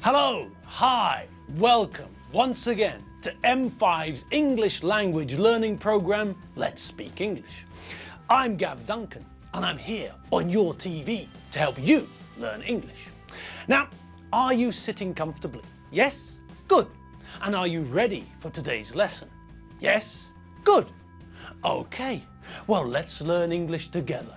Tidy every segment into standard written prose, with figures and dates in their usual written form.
Hello, hi, welcome once again to M5's English language learning program, Let's Speak English. I'm Gav Duncan and I'm here on your TV to help you learn English. Now, are you sitting comfortably? Yes? Good. And are you ready for today's lesson? Yes? Good. Okay, well, let's learn English together.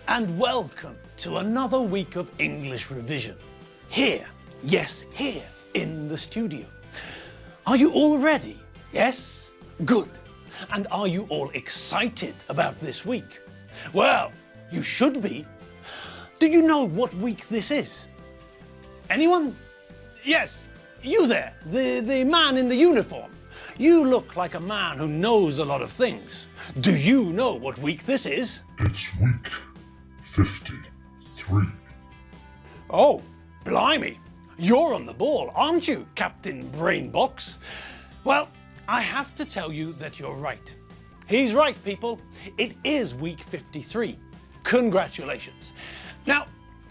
And welcome to another week of English revision. Here, yes, here in the studio. Are you all ready? Yes? Good. And are you all excited about this week? Well, you should be. Do you know what week this is? Anyone? Yes, you there, the man in the uniform. You look like a man who knows a lot of things. Do you know what week this is? It's week 53. Oh, blimey. You're on the ball, aren't you, Captain Brainbox? Well, I have to tell you that you're right. He's right, people. It is week 53. Congratulations. Now,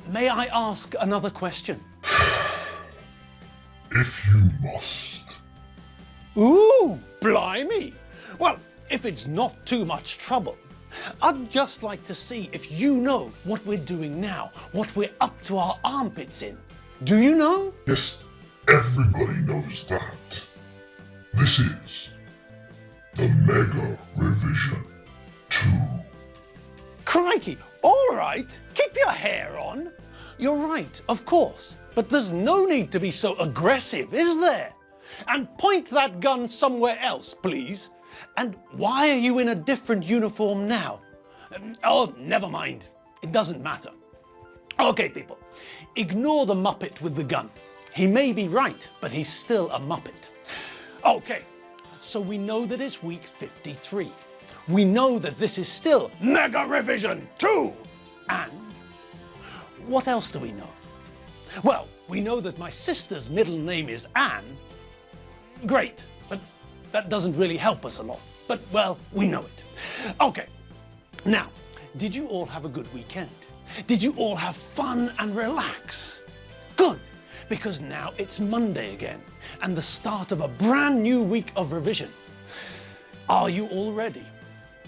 may I ask another question? If you must. Ooh, blimey. Well, if it's not too much trouble, I'd just like to see if you know what we're doing now, what we're up to our armpits in. Do you know? Yes, everybody knows that. This is the Mega Revision 2. Crikey, all right, keep your hair on. You're right, of course, but there's no need to be so aggressive, is there? And point that gun somewhere else, please. And why are you in a different uniform now? Oh, never mind. It doesn't matter. Okay, people. Ignore the Muppet with the gun. He may be right, but he's still a Muppet. Okay, so we know that it's week 53. We know that this is still Mega Revision 2. And what else do we know? Well, we know that my sister's middle name is Anne. Great, but that doesn't really help us a lot. But, well, we know it. Okay, now, did you all have a good weekend? Did you all have fun and relax? Good, because now it's Monday again and the start of a brand new week of revision. Are you all ready?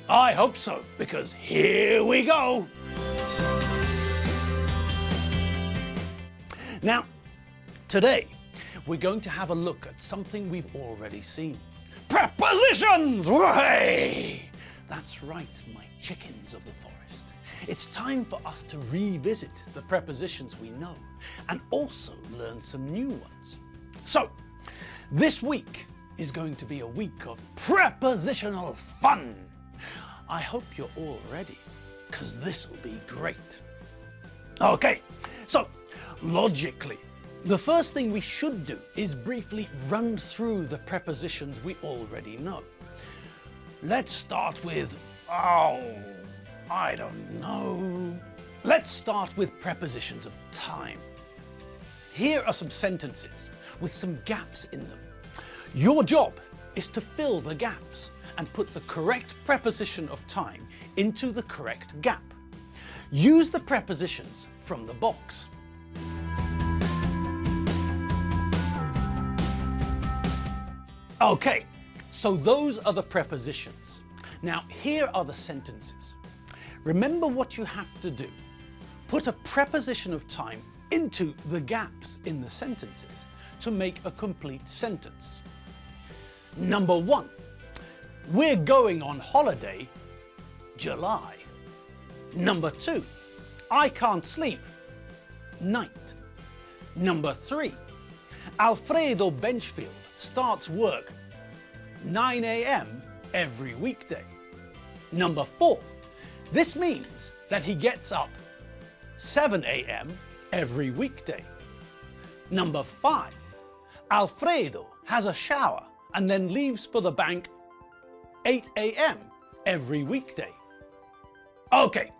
I hope so, because here we go. Now, today, we're going to have a look at something we've already seen. Prepositions! Hooray! That's right, my chickens of the forest. It's time for us to revisit the prepositions we know and also learn some new ones. So, this week is going to be a week of prepositional fun. I hope you're all ready, because this will be great. Okay, so logically, the first thing we should do is briefly run through the prepositions we already know. Let's start with, I don't know. Let's start with prepositions of time. Here are some sentences with some gaps in them. Your job is to fill the gaps and put the correct preposition of time into the correct gap. Use the prepositions from the box. Okay, so those are the prepositions. Now, here are the sentences. Remember what you have to do. Put a preposition of time into the gaps in the sentences to make a complete sentence. Number 1, we're going on holiday, July. Number 2, I can't sleep, night. Number 3, Alfredo Benchfield starts work 9 a.m. every weekday. Number 4, this means that he gets up 7 a.m. every weekday. Number 5, Alfredo has a shower and then leaves for the bank 8 a.m. every weekday. Okay,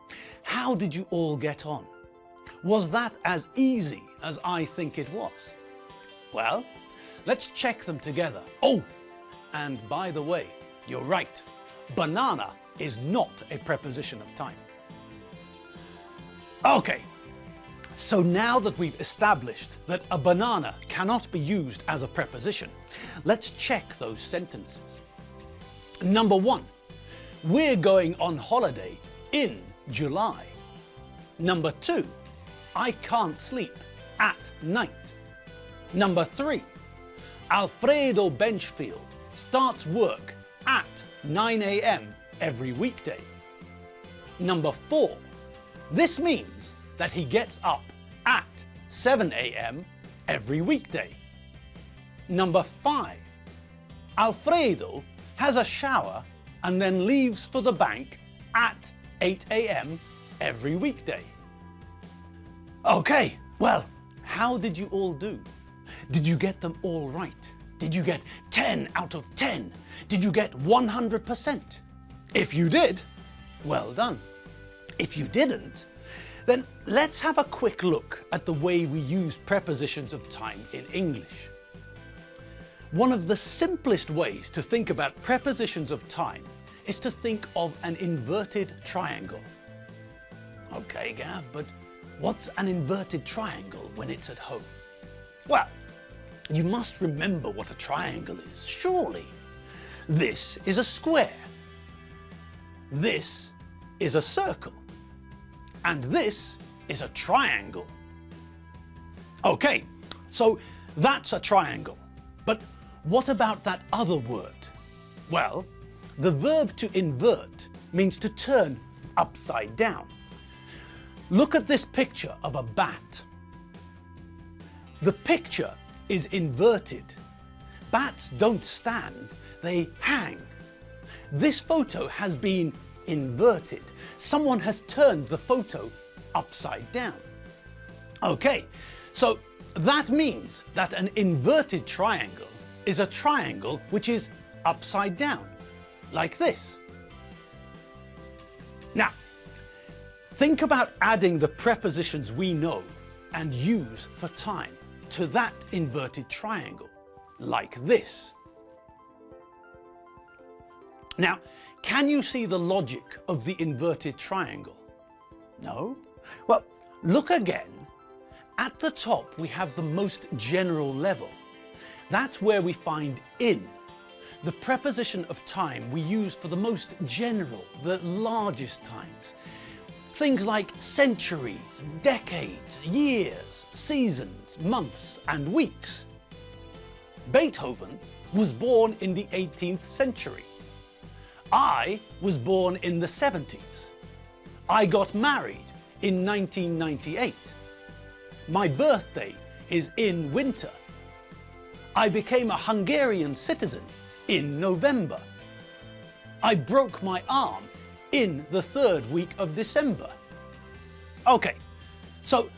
how did you all get on? Was that as easy as I think it was? Well, let's check them together. Oh, and by the way, you're right. Banana is not a preposition of time. Okay, So now that we've established that a banana cannot be used as a preposition, let's check those sentences. Number 1, we're going on holiday in July. Number 2, I can't sleep at night. Number 3, Alfredo Benchfield starts work at 9 a.m. every weekday. Number 4, this means that he gets up at 7 a.m. every weekday. Number 5, Alfredo has a shower and then leaves for the bank at 8 a.m. every weekday. Okay, well, how did you all do? Did you get them all right? Did you get 10 out of 10? Did you get 100%? If you did, well done. If you didn't, then let's have a quick look at the way we use prepositions of time in English. One of the simplest ways to think about prepositions of time is to think of an inverted triangle. Okay, Gav, but what's an inverted triangle when it's at home? Well, you must remember what a triangle is, surely. This is a square. This is a circle. And this is a triangle. Okay, so that's a triangle. But what about that other word? Well, the verb to invert means to turn upside down. Look at this picture of a bat. The picture is inverted. Bats don't stand, they hang. This photo has been inverted. Someone has turned the photo upside down. Okay, so that means that an inverted triangle is a triangle which is upside down, like this. Now, think about adding the prepositions we know and use for time to that inverted triangle, like this. Now, can you see the logic of the inverted triangle? No? Well, look again. At the top we have the most general level. That's where we find in, the preposition of time we use for the most general, the largest times. Things like centuries, decades, years, seasons, months and weeks. Beethoven was born in the 18th century. I was born in the 70s. I got married in 1998. My birthday is in winter. I became a Hungarian citizen in November. I broke my arm in the 3rd week of December. Okay, so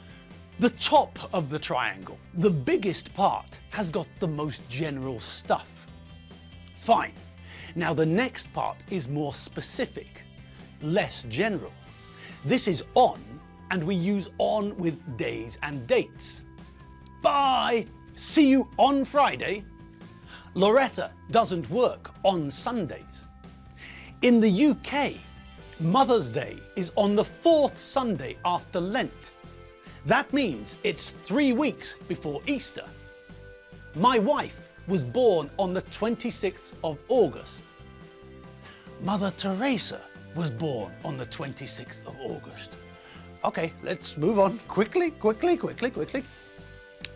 the top of the triangle, the biggest part, has got the most general stuff. Fine. Now the next part is more specific, less general. This is on, and we use on with days and dates. Bye! See you on Friday. Loretta doesn't work on Sundays. In the UK, Mother's Day is on the 4th Sunday after Lent. That means it's 3 weeks before Easter. My wife was born on the 26th of August. Mother Teresa was born on the 26th of August. Okay, let's move on quickly.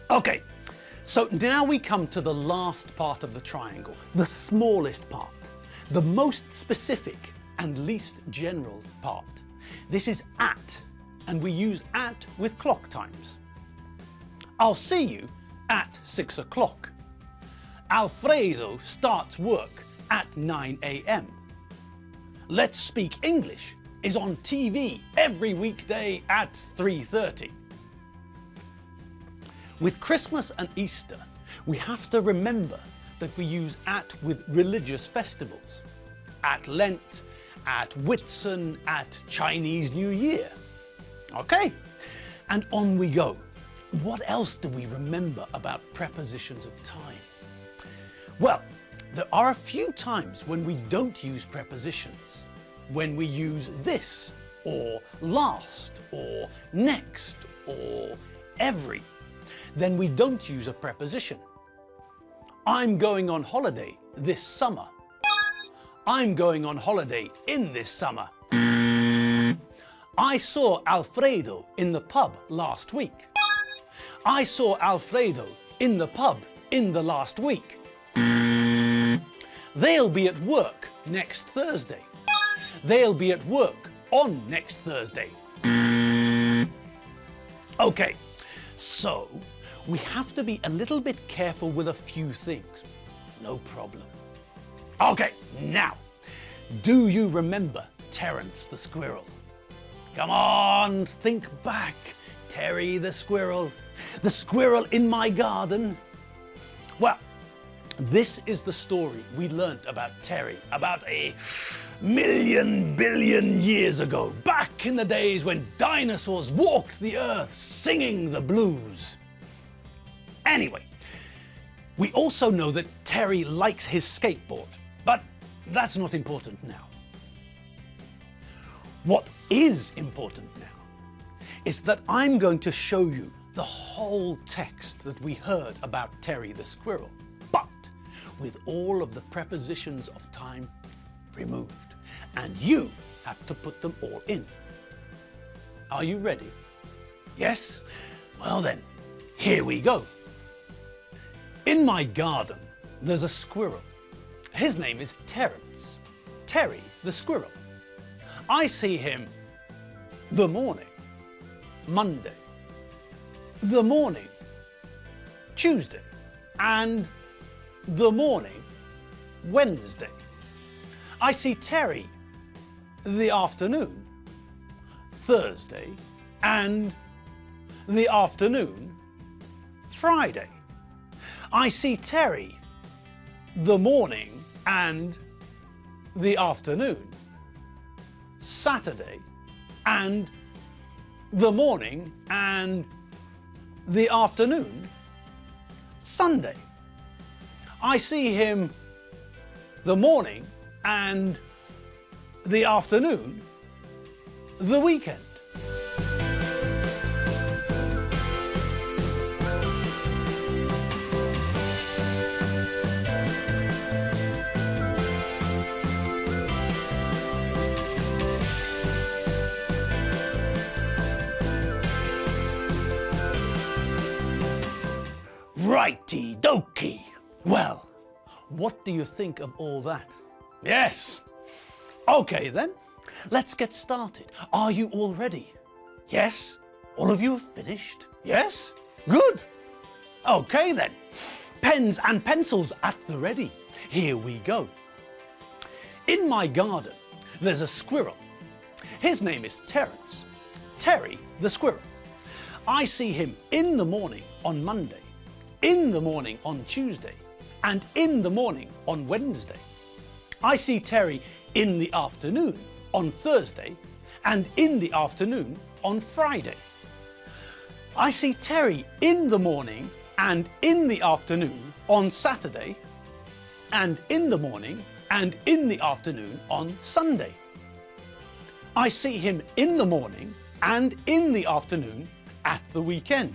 Okay, so now we come to the last part of the triangle, the smallest part, the most specific and least general part. This is at, and we use at with clock times. I'll see you at 6 o'clock. Alfredo starts work at 9 a.m. Let's Speak English is on TV every weekday at 3:30. With Christmas and Easter, we have to remember that we use at with religious festivals. At Lent, at Whitsun, at Chinese New Year. Okay, and on we go. What else do we remember about prepositions of time? Well, there are a few times when we don't use prepositions. When we use this, or last, or next, or every, then we don't use a preposition. I'm going on holiday this summer. I'm going on holiday in this summer. I saw Alfredo in the pub last week. I saw Alfredo in the pub in the last week. They'll be at work next Thursday. They'll be at work on next Thursday. Okay, so we have to be a little bit careful with a few things. No problem. Okay, now, do you remember Terence the squirrel? Come on, think back. Terry the squirrel in my garden. Well, this is the story we learnt about Terry about a billion years ago, back in the days when dinosaurs walked the earth singing the blues. Anyway, we also know that Terry likes his skateboard, but that's not important now. What is important now is that I'm going to show you the whole text that we heard about Terry the squirrel, but with all of the prepositions of time removed. And you have to put them all in. Are you ready? Yes? Well then, here we go. In my garden, there's a squirrel. His name is Terence. Terry the squirrel. I see him the morning, Monday, the morning, Tuesday, and the morning, Wednesday. I see Terry the afternoon, Thursday, and the afternoon, Friday. I see Terry the morning and the afternoon, Saturday, and the morning and the afternoon, Sunday. I see him the morning and the afternoon, the weekend. Righty-dokey. Well, what do you think of all that? Yes. Okay then, let's get started. Are you all ready? Yes? All of you have finished? Yes? Good. Okay then, pens and pencils at the ready. Here we go. In my garden, there's a squirrel. His name is Terence. Terry the squirrel. I see him in the morning on Monday, in the morning on Tuesday, and in the morning on Wednesday. I see Terry in the afternoon on Thursday, and in the afternoon on Friday. I see Terry in the morning and in the afternoon on Saturday, and in the morning and in the afternoon on Sunday. I see him in the morning and in the afternoon at the weekend.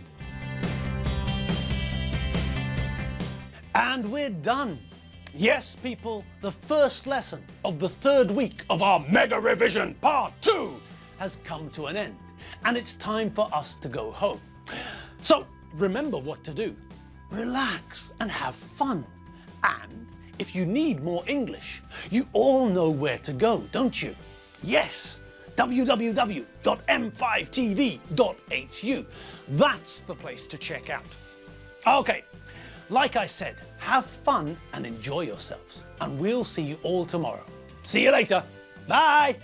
And we're done. Yes, people, the first lesson of the third week of our Mega Revision Part 2 has come to an end, and it's time for us to go home. So remember what to do. Relax and have fun. And if you need more English, you all know where to go, don't you? Yes, www.m5tv.hu. That's the place to check out. Okay. Like I said, have fun and enjoy yourselves, and we'll see you all tomorrow. See you later. Bye.